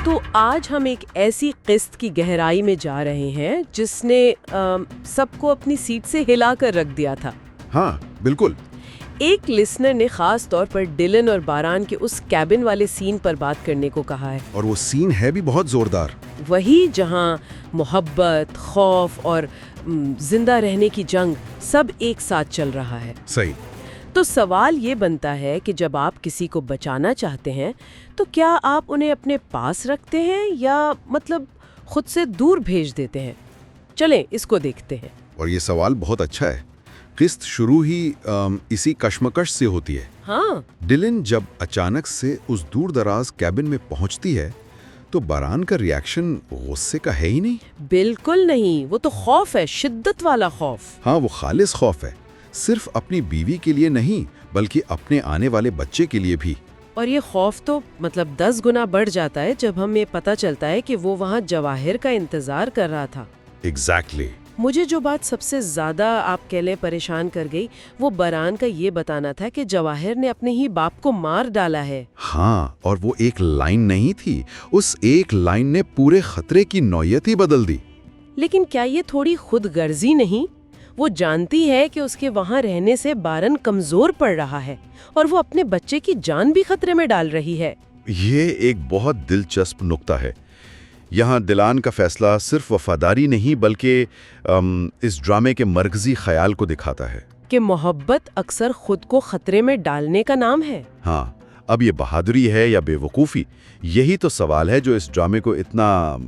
तो आज हम एक ऐसी किस्त की गहराई में जा रहे हैं जिसने सबको अपनी सीट से हिला कर रख दिया था। हाँ बिल्कुल। एक लिसनर ने खास तौर पर डिलन और बारान के उस कैबिन वाले सीन पर बात करने को कहा है। और वो सीन है भी बहुत जोरदार। वही जहां मोहब्बत, खौफ और जिंदा रहने की जंग सब एक साथ चल रहा है। सही। तो सवाल ये बनता है कि जब आप किसी को बचाना चाहते हैं तो क्या आप उन्हें अपने पास रखते हैं या मतलब खुद से दूर भेज देते हैं? चलें इसको देखते हैं। और ये सवाल बहुत अच्छा है। किस्त शुरू ही इसी कश्मकश से होती है। हाँ। डिलन जब अचानक से उस दूर दराज कैबिन में पहुंचती है तो बारान का रिएक्शन गुस्से का है ही नहीं। बिल्कुल नहीं, वो तो खौफ है, शिद्दत वाला खौफ। हाँ, वो खालिस खौफ है, सिर्फ अपनी बीवी के लिए नहीं बल्कि अपने आने वाले बच्चे के लिए भी। और ये खौफ तो मतलब 10 गुना बढ़ जाता है जब हमें पता चलता है कि वो वहाँ जवाहिर का इंतजार कर रहा था। एग्जैक्टली। मुझे जो बात सबसे ज्यादा आप कह लें परेशान कर गई वो बारान का ये बताना था कि जवाहिर ने अपने ही बाप को मार डाला है। हाँ, और वो एक लाइन नहीं थी, उस एक लाइन ने पूरे खतरे की नौयत ही बदल दी। लेकिन क्या ये थोड़ी खुदगर्जी नहीं? वो जानती है कि उसके वहाँ रहने से बारन कमजोर पड़ रहा है और वो अपने बच्चे की जान भी खतरे में डाल रही है। ये एक बहुत दिलचस्प नुक्ता है। यहाँ दिलान का फैसला सिर्फ वफादारी नहीं बल्कि इस ड्रामे के मरकजी ख्याल को दिखाता है कि मोहब्बत अक्सर खुद को खतरे में डालने का नाम है। हाँ, अब ये बहादुरी है या बेवकूफ़ी, यही तो सवाल है जो इस ड्रामे को इतना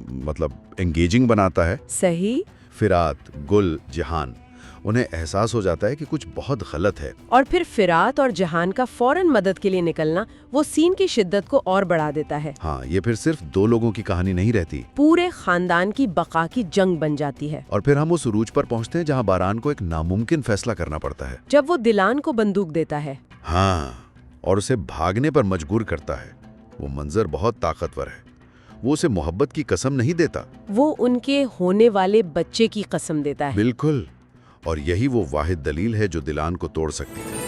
एंगेजिंग बनाता है। सही। फिरात, गुल, जहान, उन्हें एहसास हो जाता है कि कुछ बहुत गलत है। और फिर फिरात और जहान का फौरन मदद के लिए निकलना वो सीन की शिद्दत को और बढ़ा देता है। हाँ, ये फिर सिर्फ दो लोगों की कहानी नहीं रहती, पूरे खानदान की बका की जंग बन जाती है। और फिर हम उस उरूज पर पहुंचते हैं जहां बारान को एक नामुमकिन फैसला करना पड़ता है। जब वो दिलान को बंदूक देता है। हाँ, और उसे भागने पर मजबूर करता है। वो मंजर बहुत ताकतवर है। वो उसे मोहब्बत की कसम नहीं देता, वो उनके होने वाले बच्चे की कसम देता है। बिल्कुल। और यही वो वाहिद दलील है जो दिलान को तोड़ सकती है।